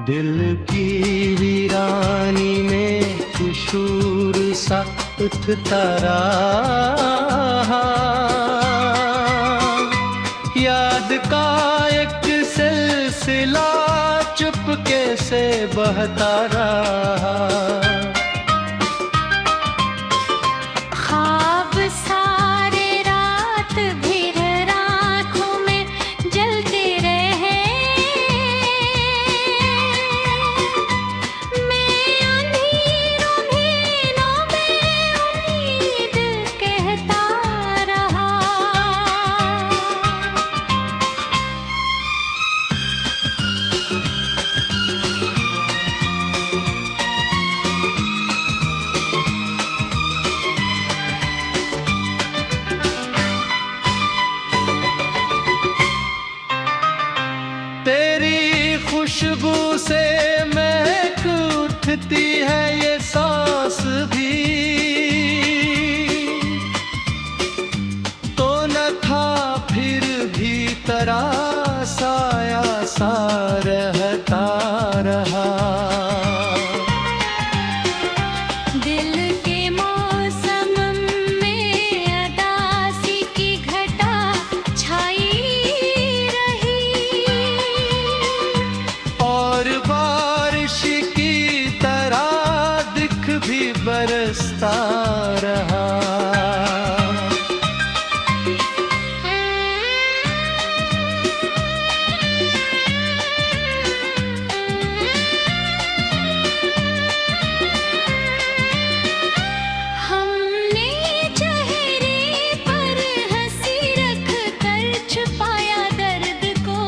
दिल की वीरानी में किशोर सा उठता रहा, याद का एक सिलसिला चुपके से बहता रहा। खुशबू से महक उठती है ये सांस भी, तो न था फिर भी तरासाया सा रहता रहा। बरसता रहा। हमने चेहरे पर हंसी रख कर छुपाया दर्द को,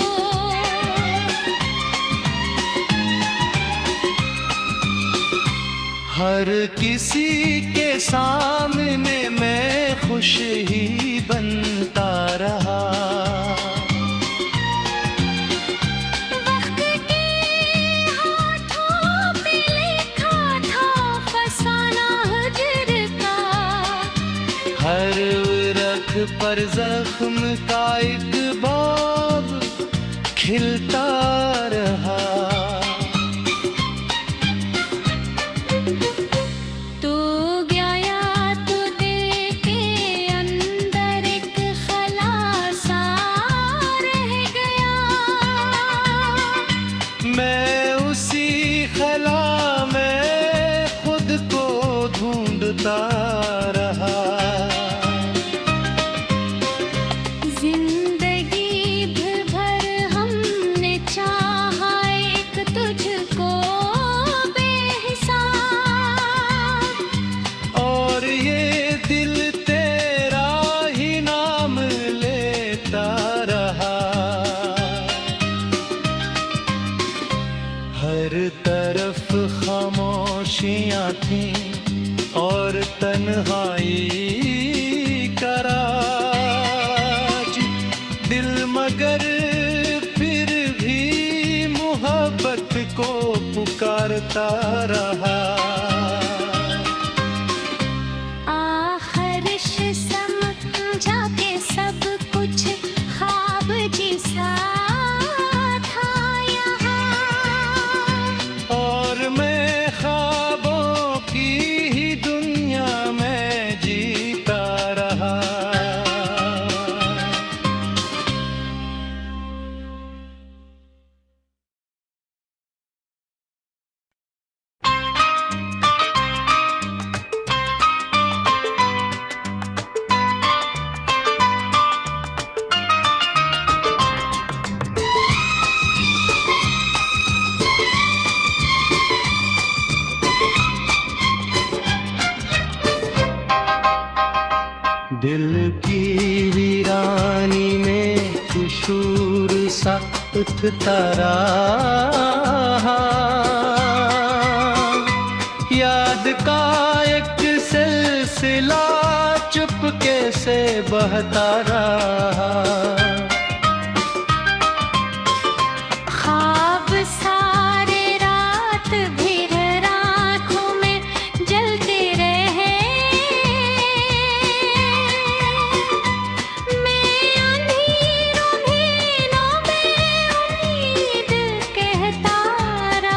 हर किसी के सामने मैं खुश ही बनता रहा। वक्त के हाथों पे लिखा था फसाना हजर का, हर रख पर जख्म का एक बाब खिलता रहा। मैं उसी खला में खुद को ढूंढता रहा। जिंदगी भर हमने चाहा एक तुझको बेहिसाब, और ये दिल तेरा ही नाम लेता रहा। हर तरफ खामोशियाँ थीं और तन्हाई का राज, दिल मगर फिर भी मोहब्बत को पुकारता रहा। आखिर समझा के सब कुछ ख्वाब जिसा था यहाँ, और मैं ख्वाबों की ही दुनिया में जीता रहा। दिल की वीरानी में किशोर सा उठता रहा, याद का एक सिलसिला चुपके से बहता रहा। ख्वाब सारे रात भर आँखों में जलते रहे, मैं अंधेरों में उम्मीद कहता रहा।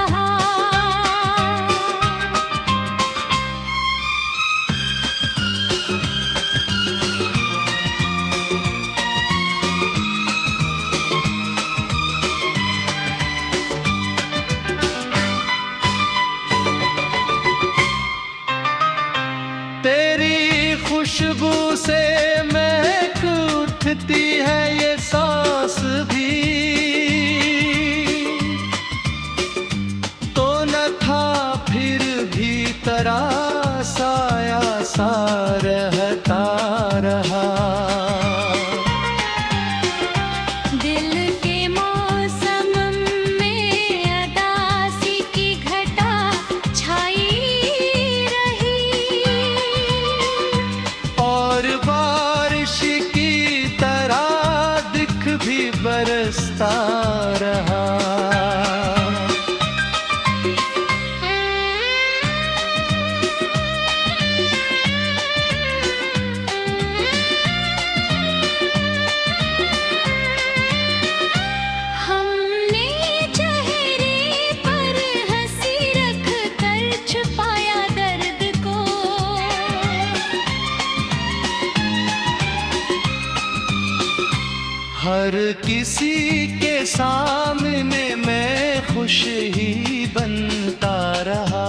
हर किसी के सामने मैं खुश ही बनता रहा।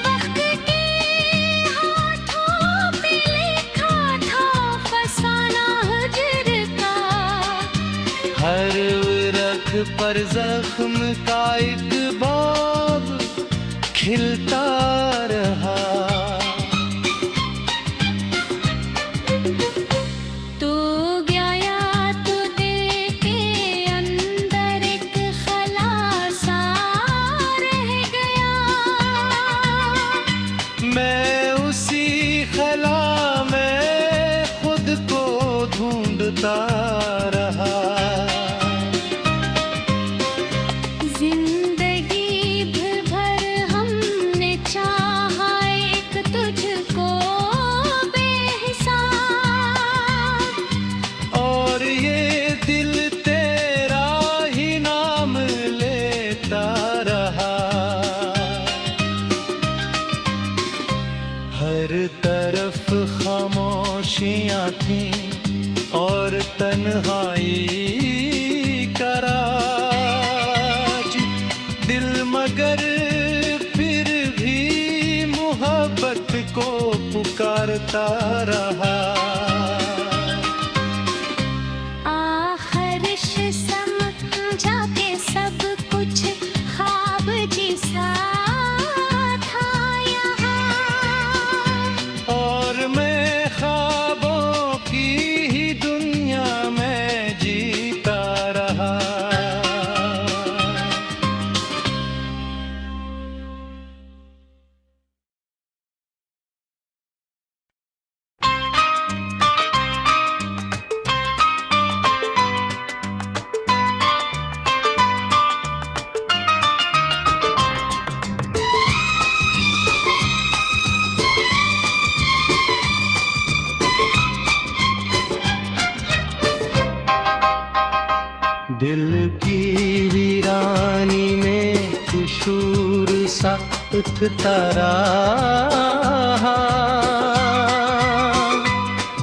वक्त के हाथों पे लिखा था फसाना हिज्र का। हर रख पर जख्म का एक बाब खिलता रहा। मैं उसी खला में खुद को ढूंढता रहा। जिंदगी भर हमने चाहा एक तुझको बेहिसाब, और ये दिल तेरा ही नाम लेता रहा। हर तरफ खामोशियाँ थीं और तन्हाई का राज। दिल मगर फिर भी मोहब्बत को पुकारता रहा। आखिरिश समझा के सब कुछ ख्वाब जिसा था यहाँ, और मैं ख्वाबों की ही दुनिया में जीता रहा। दिल की वीरानी में कुशूर सा उठता रहा।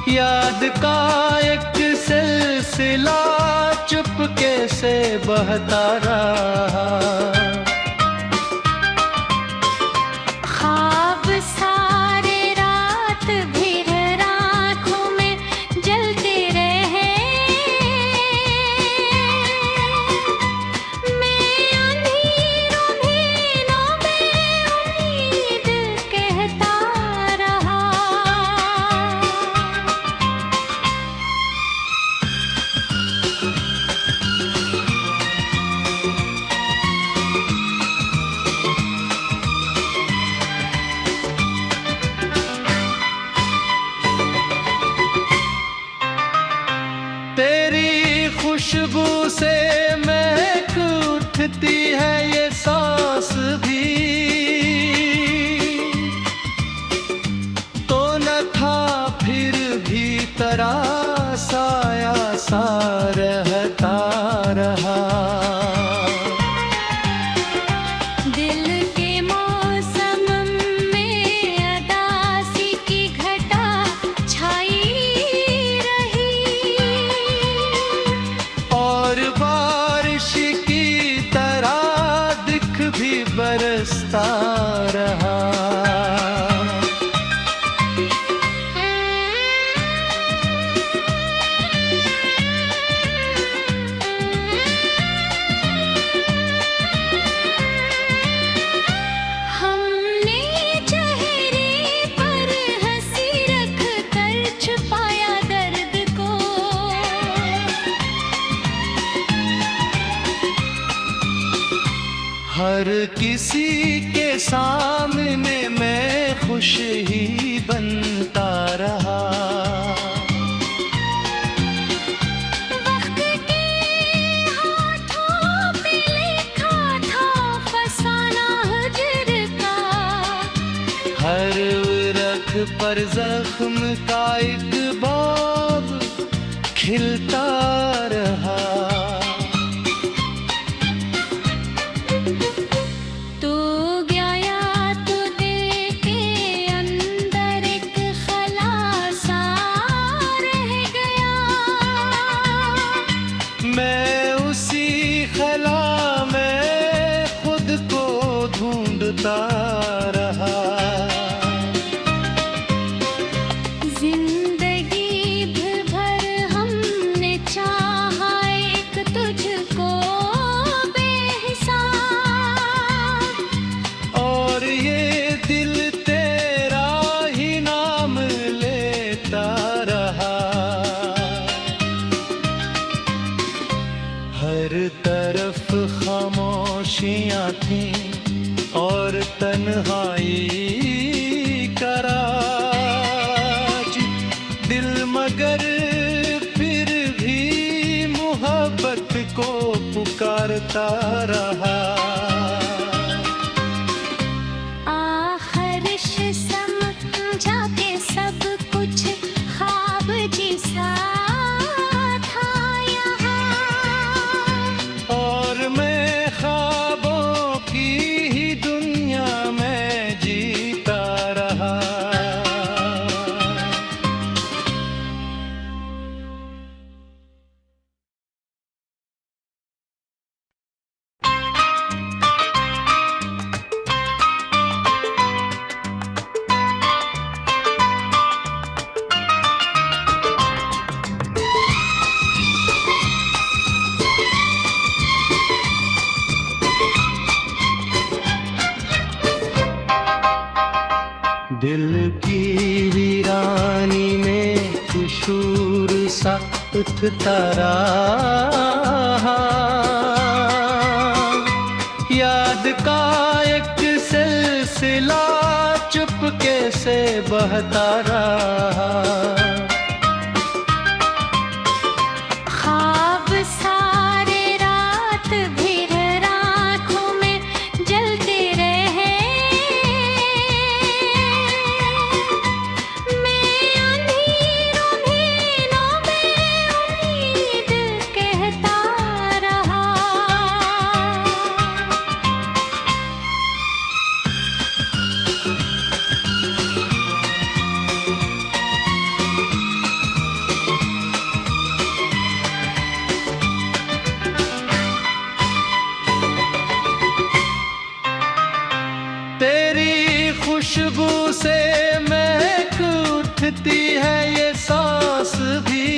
याद का एक सिलसिला चुपके से बहता रहा। ख्वाब सारे रात भर आँखों में जलते रहे। मैं अंधेरों भीनों में उम्मीद कहता रहा। तेरी खुशबू से महक उठती है ये सांस भी। तो न था फिर भी तेरा साया सा रहता रहा। दिल के मौसम में अदासी की घटा छाई रही, और बारिश की तरह दिख भी बरसता रहा। हमने चेहरे पर हंसी रख कर छुपाया दर्द को। हर किसी के सामने मैं खुश ही बनता रहा। वक्त के हाथों पे लिखा था फसाना हिज्र का। हर रख पर जख्म का एक बाब खिलता रहा। तू गया तो दिल के अंदर एक खला सा थी और तन्हाई का राज, दिल मगर फिर भी मोहब्बत को पुकारता रहा। आखिर समझा के सब कुछ ख्वाब जैसा था यहाँ, और मैं ख्वाबों की ही दुनिया में जीता रहा। दिल की वीरानी में कुशूर सा उठता रहा, याद का एक सिलसिला चुपके से बहता रहा। ख्वाब सारे रात भर आँखों में जलते रहे, मैं अंधेरों भीनों में उम्मीद कहता रहा। तेरी खुशबू से महक उठती है ये सांस भी,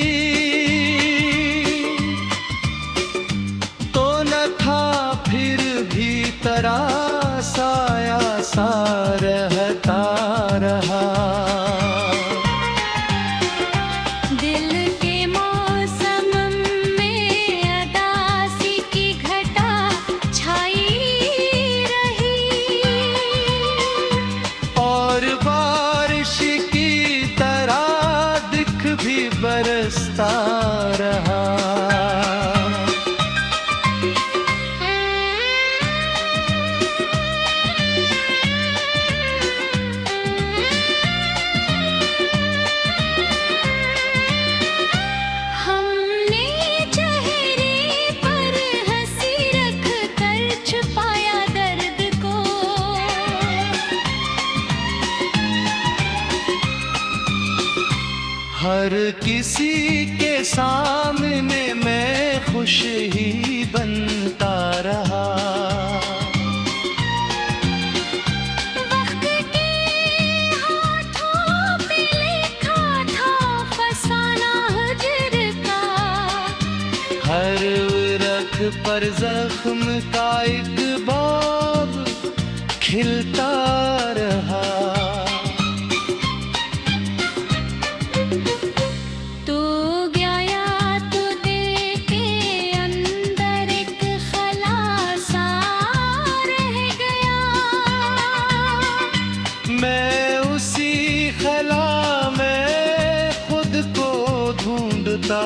तो न था फिर भी तरासाया सा रहता रहा। दिल के मौसम में अदासी की घटा छाई रही, और बारिश की तरह दिख भी बरसता रहा। हमने चेहरे पर हंसी रख कर छुपाया दर्द को, हर किसी के सामने मैं खुश ही बनता रहा। वक्त के हाथों पे लिखा था फसाना हजर का, हर रख पर जख्म का एक बाब खिलता रहा। तू गया तो दिल के अंदर एक खलासा रह गया, मैं उसी खला में खुद को ढूंढता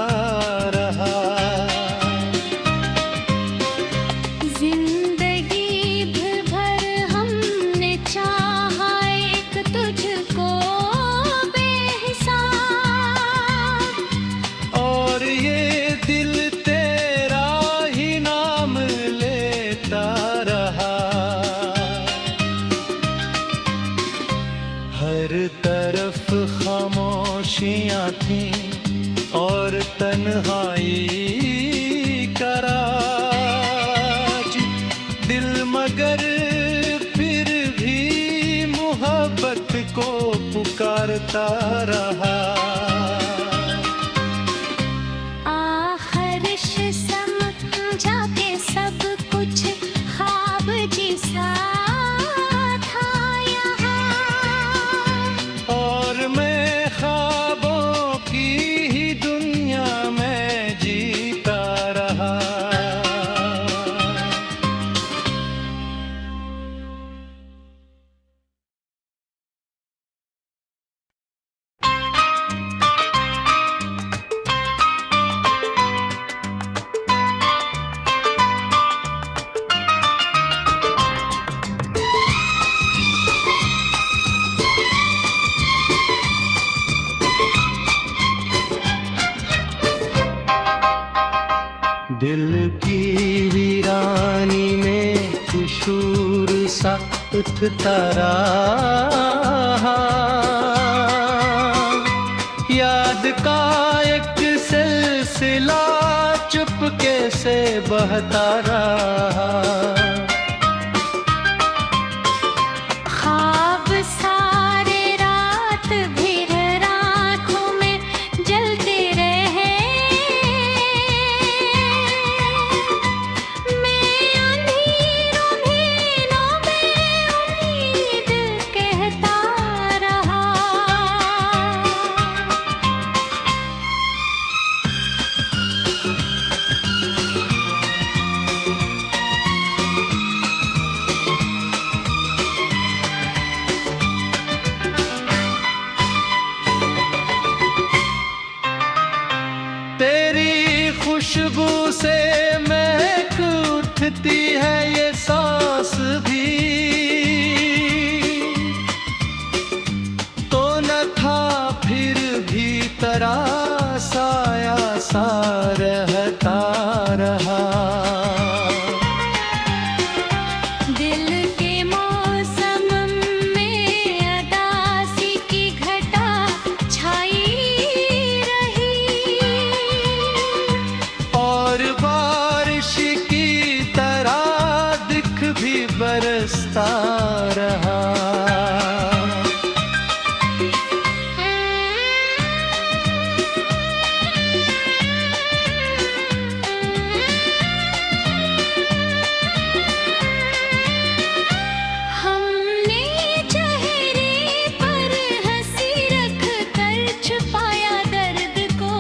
रहा। जिंदगी भर हमने चाहा एक तुझको बेहिसाब, और ये दिल तेरा ही नाम लेता रहा। हर तरफ खामोशियाँ थीं और तन्हाई का राज, दिल मगर फिर भी मोहब्बत को पुकारता रहा। आखिर समझा के सब कुछ ख्वाब जैसा था यहाँ, और मैं ख्वाबों की ही दुनिया में जीता रहा। दिल की वीरानी में किशोर सा उठता रहा, याद का एक सिलसिला चुपके से बहता रहा। ख्वाब सारे रात भर आँखों में जलते रहे, मैं अंधेरों भेनों में उम्मीद कहता रहा। तेरी खुशबू से महक उठती है ये सांस भी, तो न था फिर भी तरासाया सा रहता रहा। दिल के मौसम में अदासी की घटा छाई रही, और बारिश की तरह दिख भी बरसता रहा। हमने चेहरे पर हंसी रख कर छुपाया दर्द को,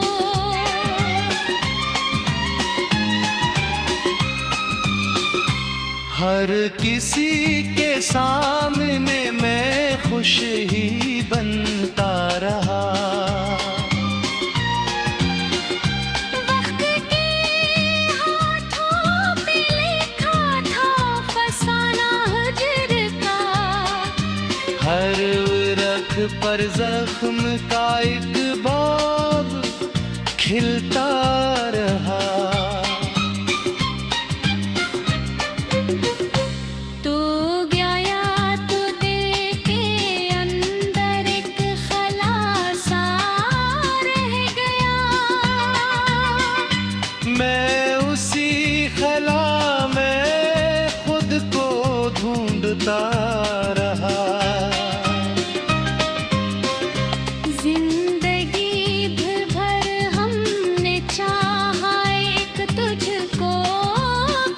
हर किसी के सामने मैं खुश ही बनता रहा। वक्त के हाथों पे लिखा था फसाना हिज्र का, हर रख पर जख्म का एक बाब खिलता रहा। तू गया तो दिल के अंदर एक खलासा रह गया, मैं उसी खला में खुद को ढूंढता रहा। जिंदगी भर हमने चाहा एक तुझको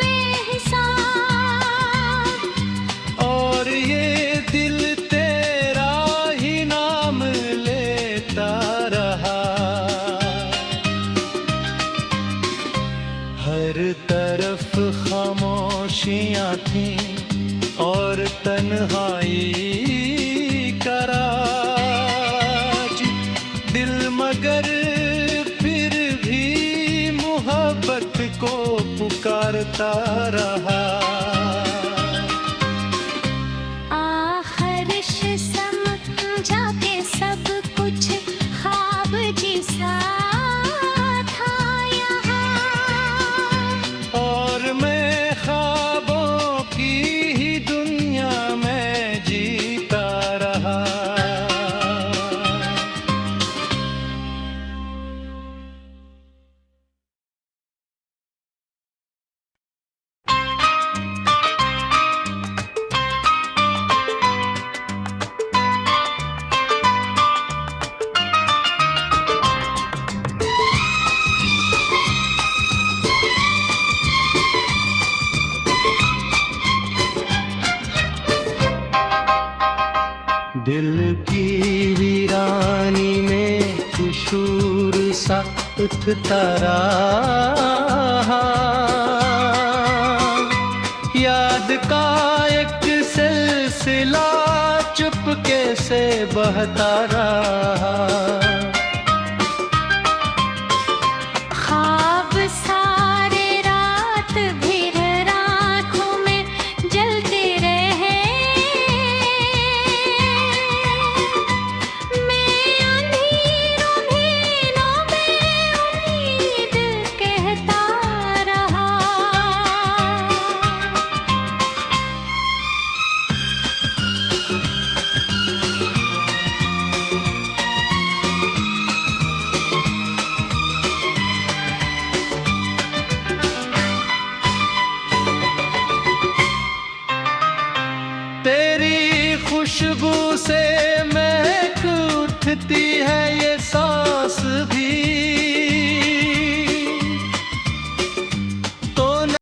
बेहिसाब, और ये दिल तेरा ही नाम लेता रहा। हर तरफ खामोशियाँ थीं और तन्हाई का राज, दिल मगर फिर भी मोहब्बत को पुकारता रहा। आखिरिश समझा के सब कुछ ख्वाब जैसा था यहाँ, और मैं ख्वाबों की ही दुनिया में जीता रहा। दिल की वीरानी में किशोर सा उठता रहा, याद का एक सिलसिला चुपके से बहता रहा। ख्वाब सारे रात भर आँखों में जलते रहे, मैं अंधेरों भेनों में उम्मीद कहता रहा। खुशबू से महक उठती है ये सांस